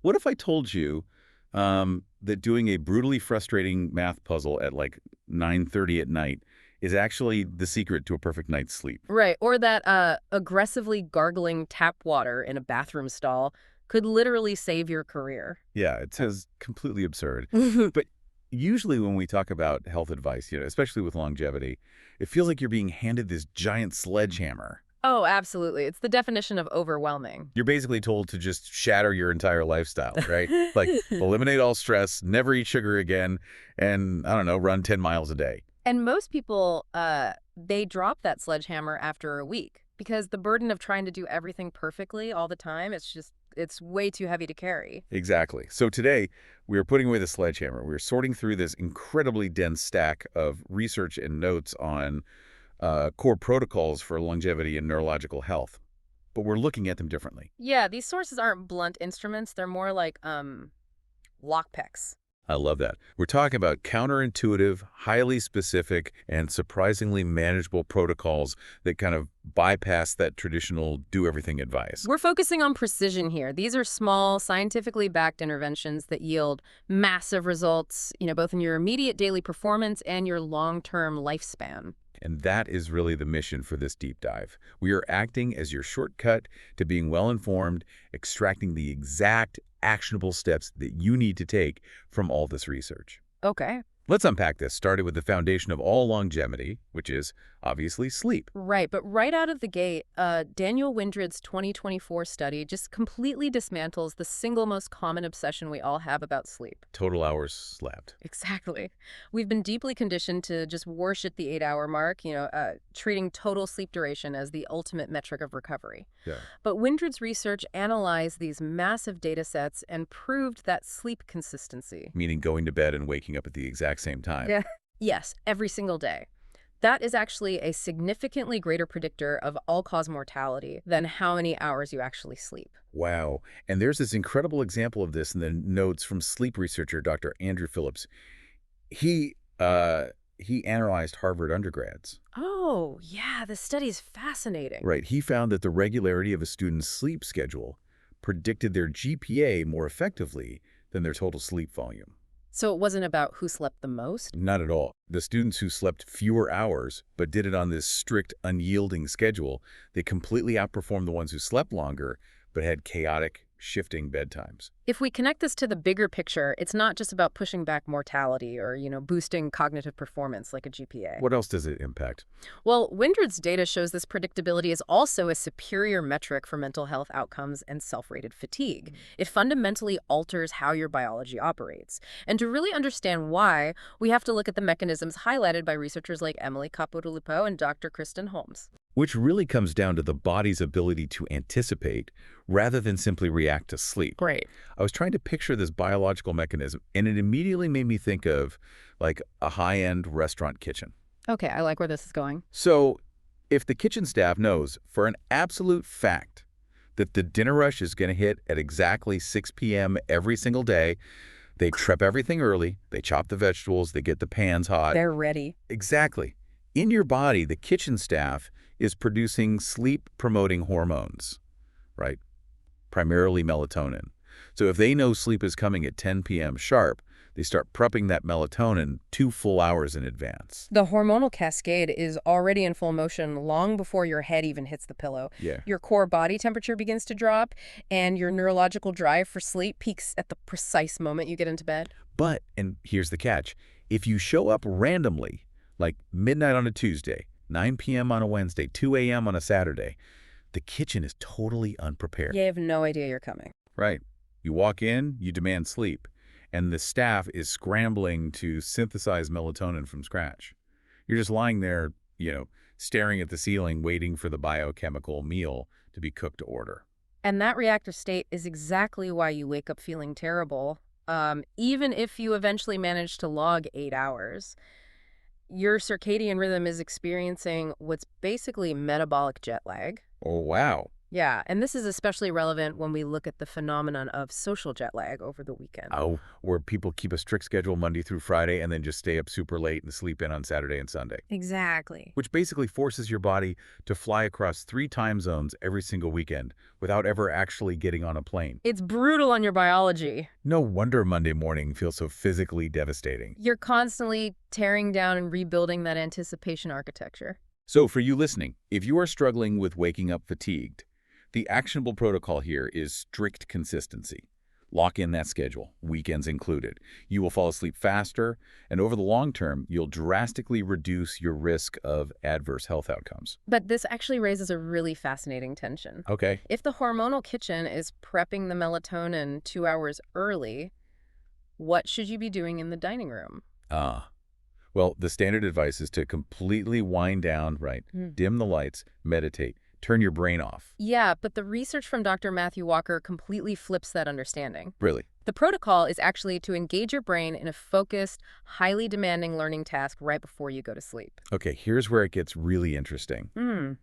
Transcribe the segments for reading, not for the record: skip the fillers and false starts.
What if I told you that doing a brutally frustrating math puzzle at like 9:30 at night is actually the secret to a perfect night's sleep? Right, or that aggressively gargling tap water in a bathroom stall could literally save your career. Yeah, it says completely absurd. But usually when we talk about health advice, especially with longevity, it feels like you're being handed this giant sledgehammer. Oh, absolutely. It's the definition of overwhelming. You're basically told to just shatter your entire lifestyle, right? Like eliminate all stress, never eat sugar again, and I don't know, run 10 miles a day. And most people, they drop that sledgehammer after a week because the burden of trying to do everything perfectly all the time, it's way too heavy to carry. Exactly. So today, we are putting away the sledgehammer. We're sorting through this incredibly dense stack of research and notes on core protocols for longevity and neurological health. But we're looking at them differently. Yeah, these sources aren't blunt instruments. They're more like lockpicks. I love that. We're talking about counterintuitive, highly specific, and surprisingly manageable protocols that kind of bypass that traditional do-everything advice. We're focusing on precision here. These are small, scientifically backed interventions that yield massive results, both in your immediate daily performance and your long-term lifespan. And that is really the mission for this deep dive. We are acting as your shortcut to being well-informed, extracting the exact actionable steps that you need to take from all this research. Okay. Let's unpack this, starting with the foundation of all longevity, which is obviously sleep. Right, but right out of the gate, Daniel Windred's 2024 study just completely dismantles the single most common obsession we all have about sleep. Total hours slept. Exactly. We've been deeply conditioned to just worship the 8-hour mark, treating total sleep duration as the ultimate metric of recovery. Yeah. But Windred's research analyzed these massive data sets and proved that sleep consistency. Meaning going to bed and waking up at the exact same time. Yeah. Yes, every single day. That is actually a significantly greater predictor of all-cause mortality than how many hours you actually sleep. Wow. And there's this incredible example of this in the notes from sleep researcher Dr. Andrew Phillips. He analyzed Harvard undergrads. Oh, yeah, this study is fascinating. Right. He found that the regularity of a student's sleep schedule predicted their GPA more effectively than their total sleep volume. So it wasn't about who slept the most? Not at all. The students who slept fewer hours but did it on this strict, unyielding schedule, they completely outperformed the ones who slept longer but had chaotic, shifting bedtimes. If we connect this to the bigger picture, it's not just about pushing back mortality or, boosting cognitive performance like a GPA. What else does it impact? Well, Windred's data shows this predictability is also a superior metric for mental health outcomes and self-rated fatigue. It fundamentally alters how your biology operates. And to really understand why, we have to look at the mechanisms highlighted by researchers like Emily Capotilippo and Dr. Kristen Holmes. Which really comes down to the body's ability to anticipate rather than simply react to sleep. Great. I was trying to picture this biological mechanism, and it immediately made me think of like a high-end restaurant kitchen. Okay, I like where this is going. So if the kitchen staff knows for an absolute fact that the dinner rush is going to hit at exactly 6 p.m. every single day, they prep everything early, they chop the vegetables, they get the pans hot. They're ready. Exactly. In your body, the kitchen staff is producing sleep-promoting hormones, right? Primarily melatonin. So if they know sleep is coming at 10 p.m. sharp, they start prepping that melatonin 2 full hours in advance. The hormonal cascade is already in full motion long before your head even hits the pillow. Yeah. Your core body temperature begins to drop, and your neurological drive for sleep peaks at the precise moment you get into bed. But, and here's the catch, if you show up randomly, like midnight on a Tuesday, 9 p.m. on a Wednesday, 2 a.m. on a Saturday, the kitchen is totally unprepared. You have no idea you're coming. Right. You walk in, you demand sleep, and the staff is scrambling to synthesize melatonin from scratch. You're just lying there, staring at the ceiling, waiting for the biochemical meal to be cooked to order. And that reactive state is exactly why you wake up feeling terrible, even if you eventually manage to log 8 hours. Your circadian rhythm is experiencing what's basically metabolic jet lag. Oh, wow. Yeah, and this is especially relevant when we look at the phenomenon of social jet lag over the weekend. Oh, where people keep a strict schedule Monday through Friday and then just stay up super late and sleep in on Saturday and Sunday, Exactly. which basically forces your body to fly across 3 time zones every single weekend without ever actually getting on a plane. It's brutal on your biology. No wonder Monday morning feels so physically devastating. You're constantly tearing down and rebuilding that anticipation architecture. So for you listening, if you are struggling with waking up fatigued, the actionable protocol here is strict consistency. Lock in that schedule, weekends included. You will fall asleep faster, and over the long term, you'll drastically reduce your risk of adverse health outcomes. But this actually raises a really fascinating tension. Okay. If the hormonal kitchen is prepping the melatonin 2 hours early, what should you be doing in the dining room? Well, the standard advice is to completely wind down, dim the lights, meditate, turn your brain off. Yeah, but the research from Dr. Matthew Walker completely flips that understanding. Really? The protocol is actually to engage your brain in a focused, highly demanding learning task right before you go to sleep. Okay, here's where it gets really interesting.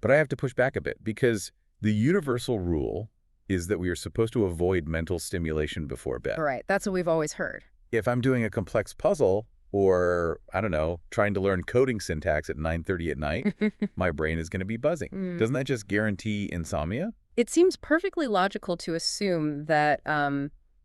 But I have to push back a bit because the universal rule is that we are supposed to avoid mental stimulation before bed. Right, that's what we've always heard. If I'm doing a complex puzzle or, I don't know, trying to learn coding syntax at 9:30 at night, my brain is going to be buzzing. Doesn't that just guarantee insomnia? It seems perfectly logical to assume that,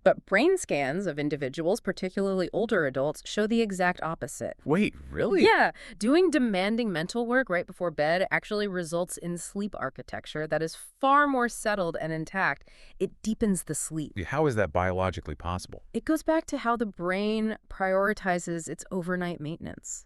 but brain scans of individuals, particularly older adults, show the exact opposite. Wait, really? Yeah, doing demanding mental work right before bed actually results in sleep architecture that is far more settled and intact. It deepens the sleep. How is that biologically possible? It goes back to how the brain prioritizes its overnight maintenance.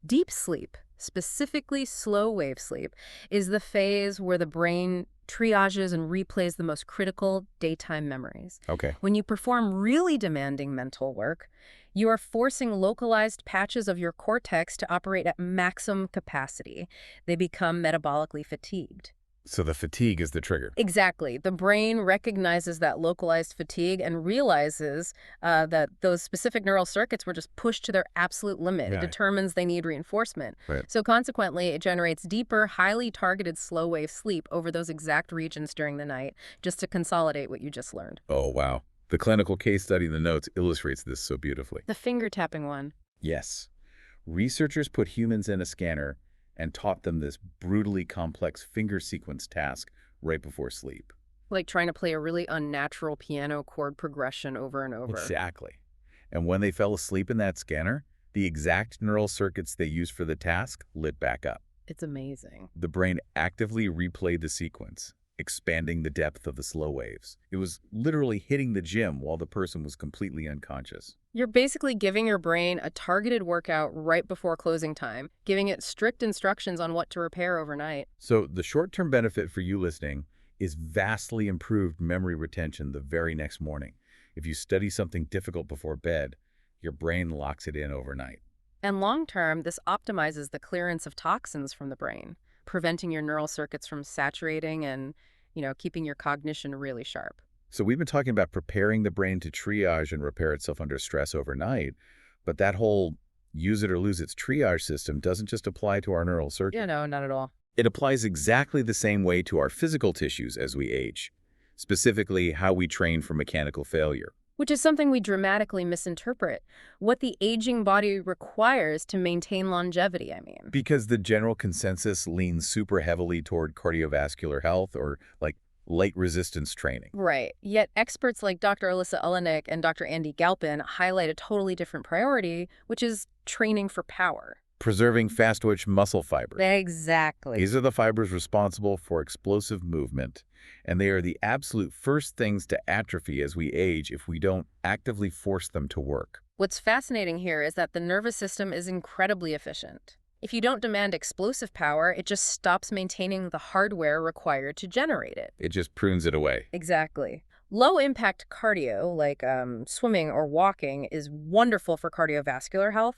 Deep sleep, specifically slow wave sleep, is the phase where the brain triages and replays the most critical daytime memories. Okay. When you perform really demanding mental work, you are forcing localized patches of your cortex to operate at maximum capacity. They become metabolically fatigued. So the fatigue is the trigger. Exactly. The brain recognizes that localized fatigue and realizes that those specific neural circuits were just pushed to their absolute limit. Yeah. It determines they need reinforcement. Right. So consequently, it generates deeper, highly targeted slow-wave sleep over those exact regions during the night, just to consolidate what you just learned. Oh, wow. The clinical case study in the notes illustrates this so beautifully. The finger-tapping one. Yes. Researchers put humans in a scanner and taught them this brutally complex finger sequence task right before sleep. Like trying to play a really unnatural piano chord progression over and over. Exactly. And when they fell asleep in that scanner, the exact neural circuits they used for the task lit back up. It's amazing. The brain actively replayed the sequence, expanding the depth of the slow waves. It was literally hitting the gym while the person was completely unconscious. You're basically giving your brain a targeted workout right before closing time, giving it strict instructions on what to repair overnight. So the short-term benefit for you listening is vastly improved memory retention the very next morning. If you study something difficult before bed, your brain locks it in overnight. And long-term, this optimizes the clearance of toxins from the brain, preventing your neural circuits from saturating and, keeping your cognition really sharp. So we've been talking about preparing the brain to triage and repair itself under stress overnight, but that whole use it or lose its triage system doesn't just apply to our neural circuits. Yeah, no, not at all. It applies exactly the same way to our physical tissues as we age, specifically how we train for mechanical failure. Which is something we dramatically misinterpret. What the aging body requires to maintain longevity, I mean. Because the general consensus leans super heavily toward cardiovascular health or light resistance training. Right. Yet experts like Dr. Alyssa Ulenick and Dr. Andy Galpin highlight a totally different priority, which is training for power. Preserving fast-twitch muscle fibers. Exactly. These are the fibers responsible for explosive movement, and they are the absolute first things to atrophy as we age if we don't actively force them to work. What's fascinating here is that the nervous system is incredibly efficient. If you don't demand explosive power, it just stops maintaining the hardware required to generate it. It just prunes it away. Exactly. Low-impact cardio, like swimming or walking, is wonderful for cardiovascular health,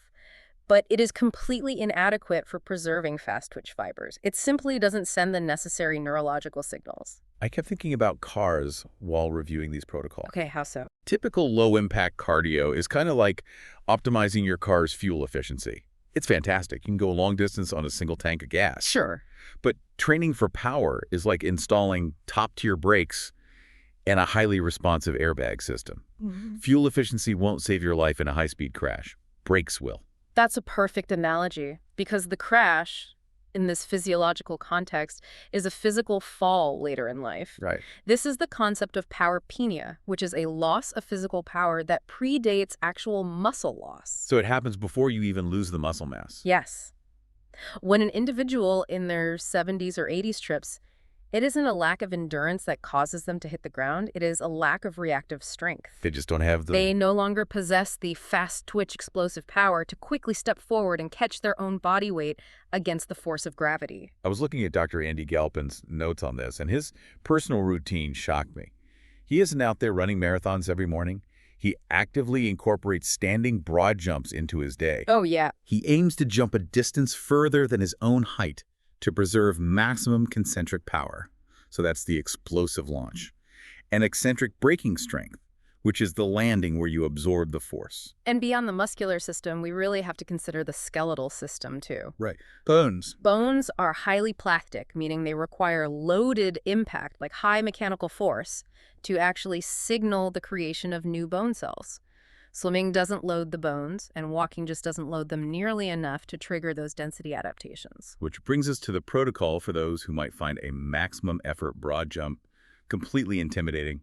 but it is completely inadequate for preserving fast-twitch fibers. It simply doesn't send the necessary neurological signals. I kept thinking about cars while reviewing these protocols. Okay, how so? Typical low-impact cardio is kind of like optimizing your car's fuel efficiency. It's fantastic. You can go a long distance on a single tank of gas. Sure. But training for power is like installing top-tier brakes and a highly responsive airbag system. Fuel efficiency won't save your life in a high-speed crash. Brakes will. That's a perfect analogy because the crash, in this physiological context, is a physical fall later in life. Right. This is the concept of powerpenia, which is a loss of physical power that predates actual muscle loss. So it happens before you even lose the muscle mass. Yes. When an individual in their 70s or 80s trips, it isn't a lack of endurance that causes them to hit the ground. It is a lack of reactive strength. They just don't have the... They no longer possess the fast-twitch explosive power to quickly step forward and catch their own body weight against the force of gravity. I was looking at Dr. Andy Galpin's notes on this, and his personal routine shocked me. He isn't out there running marathons every morning. He actively incorporates standing broad jumps into his day. Oh, yeah. He aims to jump a distance further than his own height to preserve maximum concentric power. So that's the explosive launch. And eccentric braking strength, which is the landing where you absorb the force. And beyond the muscular system, we really have to consider the skeletal system, too. Right. Bones. Bones are highly plastic, meaning they require loaded impact, like high mechanical force, to actually signal the creation of new bone cells. Swimming doesn't load the bones, and walking just doesn't load them nearly enough to trigger those density adaptations. Which brings us to the protocol for those who might find a maximum effort broad jump completely intimidating.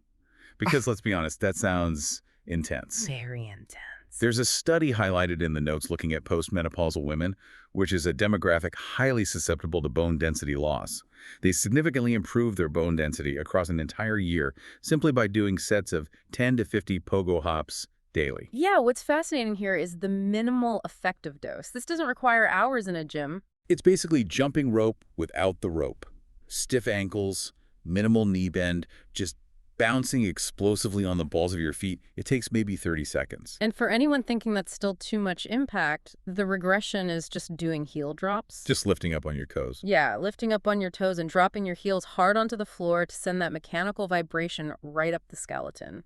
Because let's be honest, that sounds intense. Very intense. There's a study highlighted in the notes looking at postmenopausal women, which is a demographic highly susceptible to bone density loss. They significantly improve their bone density across an entire year simply by doing sets of 10 to 50 pogo hops daily. Yeah, what's fascinating here is the minimal effective dose. This doesn't require hours in a gym. It's basically jumping rope without the rope. Stiff ankles, minimal knee bend, just bouncing explosively on the balls of your feet. It takes maybe 30 seconds. And for anyone thinking that's still too much impact, the regression is just doing heel drops. Just lifting up on your toes. Yeah, lifting up on your toes and dropping your heels hard onto the floor to send that mechanical vibration right up the skeleton.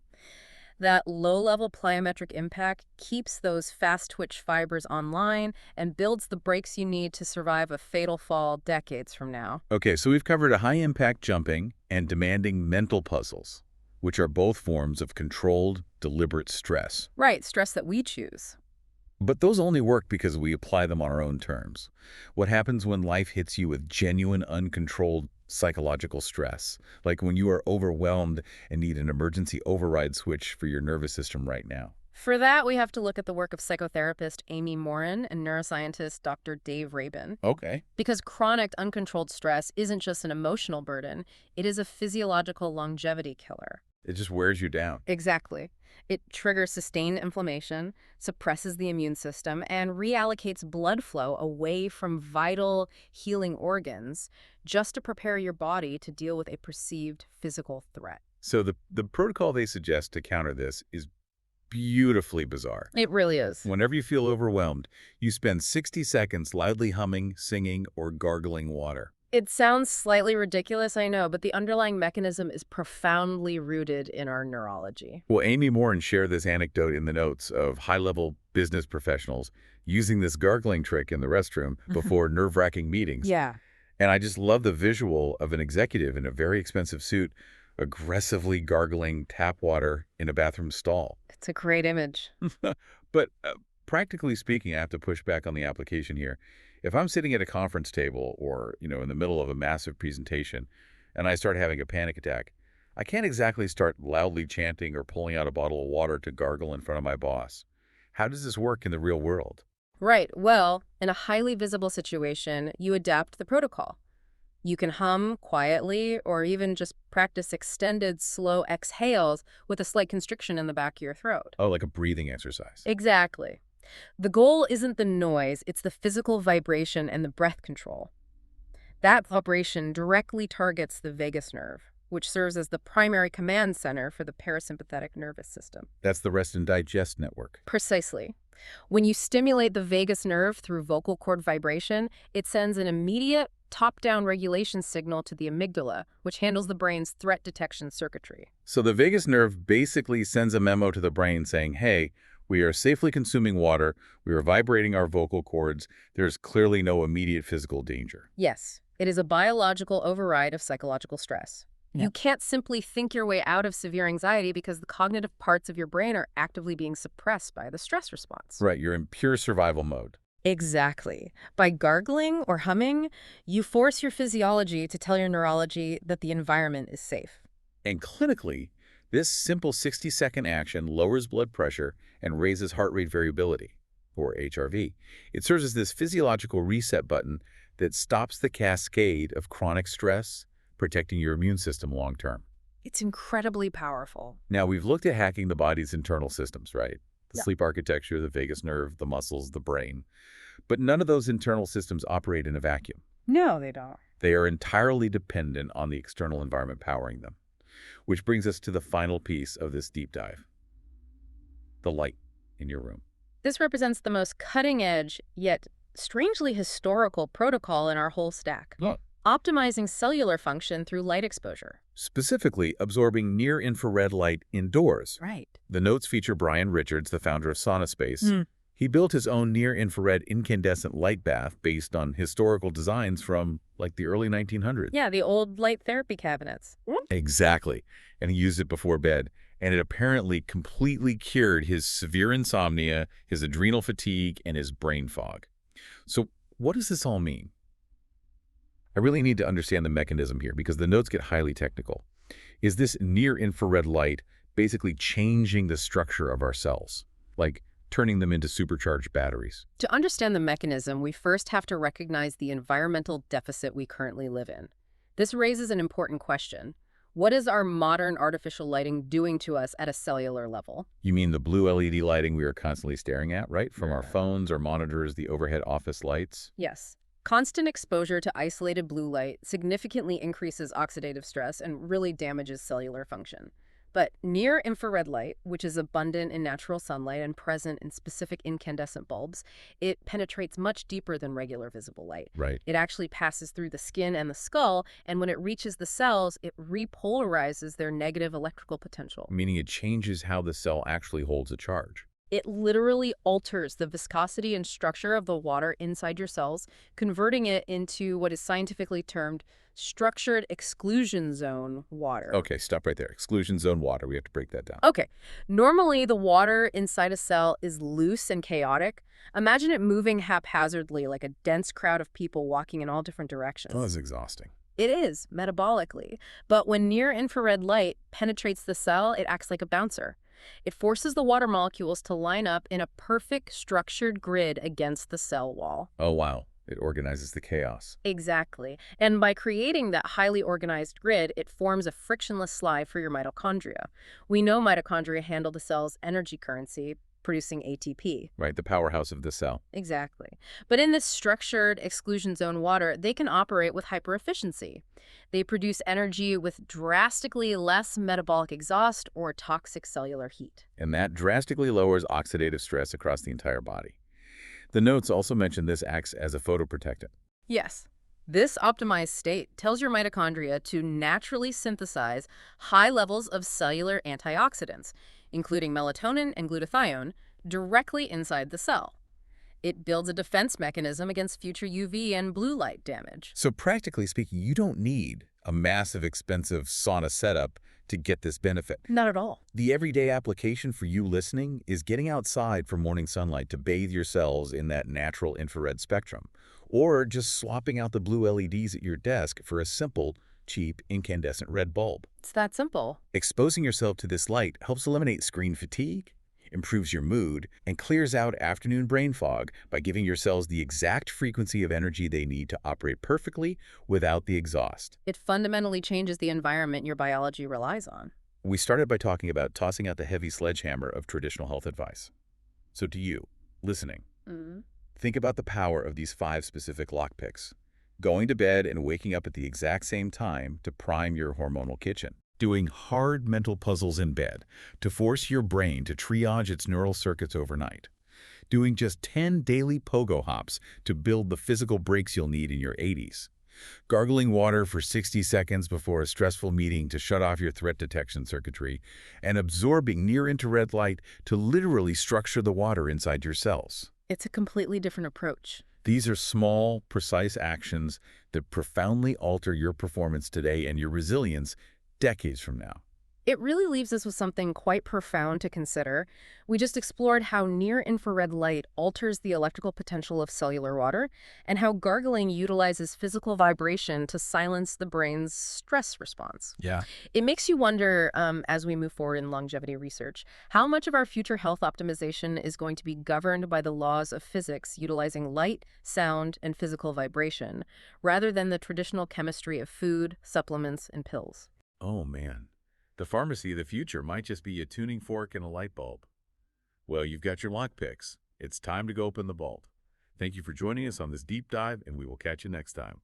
That low-level plyometric impact keeps those fast-twitch fibers online and builds the brakes you need to survive a fatal fall decades from now. Okay, so we've covered a high-impact jumping and demanding mental puzzles, which are both forms of controlled, deliberate stress. Right, stress that we choose. But those only work because we apply them on our own terms. What happens when life hits you with genuine, uncontrolled psychological stress, like when you are overwhelmed and need an emergency override switch for your nervous system right now? For that, we have to look at the work of psychotherapist Amy Morin and neuroscientist Dr. Dave Rabin. Okay. Because chronic, uncontrolled stress isn't just an emotional burden, it is a physiological longevity killer. It just wears you down. Exactly. It triggers sustained inflammation, suppresses the immune system, and reallocates blood flow away from vital healing organs just to prepare your body to deal with a perceived physical threat. So the protocol they suggest to counter this is beautifully bizarre. It really is. Whenever you feel overwhelmed, you spend 60 seconds loudly humming, singing, or gargling water. It sounds slightly ridiculous, I know, but the underlying mechanism is profoundly rooted in our neurology. Well, Amy Morin shared this anecdote in the notes of high-level business professionals using this gargling trick in the restroom before nerve-wracking meetings. Yeah. And I just love the visual of an executive in a very expensive suit aggressively gargling tap water in a bathroom stall. It's a great image. But practically speaking, I have to push back on the application here. If I'm sitting at a conference table or, in the middle of a massive presentation and I start having a panic attack, I can't exactly start loudly chanting or pulling out a bottle of water to gargle in front of my boss. How does this work in the real world? Right. Well, in a highly visible situation, you adapt the protocol. You can hum quietly or even just practice extended, slow exhales with a slight constriction in the back of your throat. Oh, like a breathing exercise. Exactly. The goal isn't the noise, it's the physical vibration and the breath control. That vibration directly targets the vagus nerve, which serves as the primary command center for the parasympathetic nervous system. That's the rest and digest network. Precisely. When you stimulate the vagus nerve through vocal cord vibration, it sends an immediate top-down regulation signal to the amygdala, which handles the brain's threat detection circuitry. So the vagus nerve basically sends a memo to the brain saying, hey, We are safely consuming water. We are vibrating our vocal cords. There's clearly no immediate physical danger. Yes, it is a biological override of psychological stress. Yeah. You can't simply think your way out of severe anxiety because the cognitive parts of your brain are actively being suppressed by the stress response. Right, you're in pure survival mode. Exactly. By gargling or humming, you force your physiology to tell your neurology that the environment is safe. And clinically, this simple 60-second action lowers blood pressure and raises heart rate variability, or HRV. It serves as this physiological reset button that stops the cascade of chronic stress, protecting your immune system long term. It's incredibly powerful. Now, we've looked at hacking the body's internal systems, right? The Yeah. sleep architecture, the vagus nerve, the muscles, the brain. But none of those internal systems operate in a vacuum. No, they don't. They are entirely dependent on the external environment powering them. Which brings us to the final piece of this deep dive. The light in your room. This represents the most cutting-edge, yet strangely historical protocol in our whole stack. Yeah. Optimizing cellular function through light exposure. Specifically, absorbing near-infrared light indoors. Right. The notes feature Brian Richards, the founder of SaunaSpace. Mm. He built his own near-infrared incandescent light bath based on historical designs from, like, the early 1900s. Yeah, the old light therapy cabinets. Exactly. And he used it before bed. And it apparently completely cured his severe insomnia, his adrenal fatigue, and his brain fog. So what does this all mean? I really need to understand the mechanism here because the notes get highly technical. Is this near-infrared light basically changing the structure of our cells? Like turning them into supercharged batteries? To understand the mechanism, we first have to recognize the environmental deficit we currently live in. This raises an important question. What is our modern artificial lighting doing to us at a cellular level? You mean the blue LED lighting we are constantly staring at, right? From our Yeah. phones, our monitors, the overhead office lights? Yes. Constant exposure to isolated blue light significantly increases oxidative stress and really damages cellular function. But near-infrared light, which is abundant in natural sunlight and present in specific incandescent bulbs, it penetrates much deeper than regular visible light. Right. It actually passes through the skin and the skull, and when it reaches the cells, it repolarizes their negative electrical potential. Meaning it changes how the cell actually holds a charge. It literally alters the viscosity and structure of the water inside your cells, converting it into what is scientifically termed structured exclusion zone water. Okay, stop right there. Exclusion zone water. We have to break that down. Okay. Normally, the water inside a cell is loose and chaotic. Imagine it moving haphazardly like a dense crowd of people walking in all different directions. Oh, that's exhausting. It is, metabolically. But when near-infrared light penetrates the cell, it acts like a bouncer. It forces the water molecules to line up in a perfect structured grid against the cell wall. Oh, wow. It organizes the chaos. Exactly. And by creating that highly organized grid, it forms a frictionless slide for your mitochondria. We know mitochondria handle the cell's energy currency, producing ATP. Right, the powerhouse of the cell. Exactly. But in this structured exclusion zone water, they can operate with hyperefficiency. They produce energy with drastically less metabolic exhaust or toxic cellular heat. And that drastically lowers oxidative stress across the entire body. The notes also mention this acts as a photoprotectant. Yes. This optimized state tells your mitochondria to naturally synthesize high levels of cellular antioxidants, including melatonin and glutathione, directly inside the cell. It builds a defense mechanism against future UV and blue light damage. So practically speaking, you don't need a massive, expensive sauna setup to get this benefit. Not at all. The everyday application for you listening is getting outside for morning sunlight to bathe your cells in that natural infrared spectrum, or just swapping out the blue LEDs at your desk for a simple, cheap, incandescent red bulb. It's that simple. Exposing yourself to this light helps eliminate screen fatigue, improves your mood, and clears out afternoon brain fog by giving your cells the exact frequency of energy they need to operate perfectly without the exhaust. It fundamentally changes the environment your biology relies on. We started by talking about tossing out the heavy sledgehammer of traditional health advice. So to you, listening, think about the power of these 5 specific lockpicks. Going to bed and waking up at the exact same time to prime your hormonal kitchen. Doing hard mental puzzles in bed to force your brain to triage its neural circuits overnight. Doing just 10 daily pogo hops to build the physical brakes you'll need in your 80s. Gargling water for 60 seconds before a stressful meeting to shut off your threat detection circuitry, and absorbing near-infrared light to literally structure the water inside your cells. It's a completely different approach. These are small, precise actions that profoundly alter your performance today and your resilience decades from now. It really leaves us with something quite profound to consider. We just explored how near-infrared light alters the electrical potential of cellular water, and how gargling utilizes physical vibration to silence the brain's stress response. Yeah. It makes you wonder, as we move forward in longevity research, how much of our future health optimization is going to be governed by the laws of physics utilizing light, sound, and physical vibration, rather than the traditional chemistry of food, supplements, and pills. Oh, man. The pharmacy of the future might just be a tuning fork and a light bulb. Well, you've got your lockpicks. It's time to go open the vault. Thank you for joining us on this deep dive, and we will catch you next time.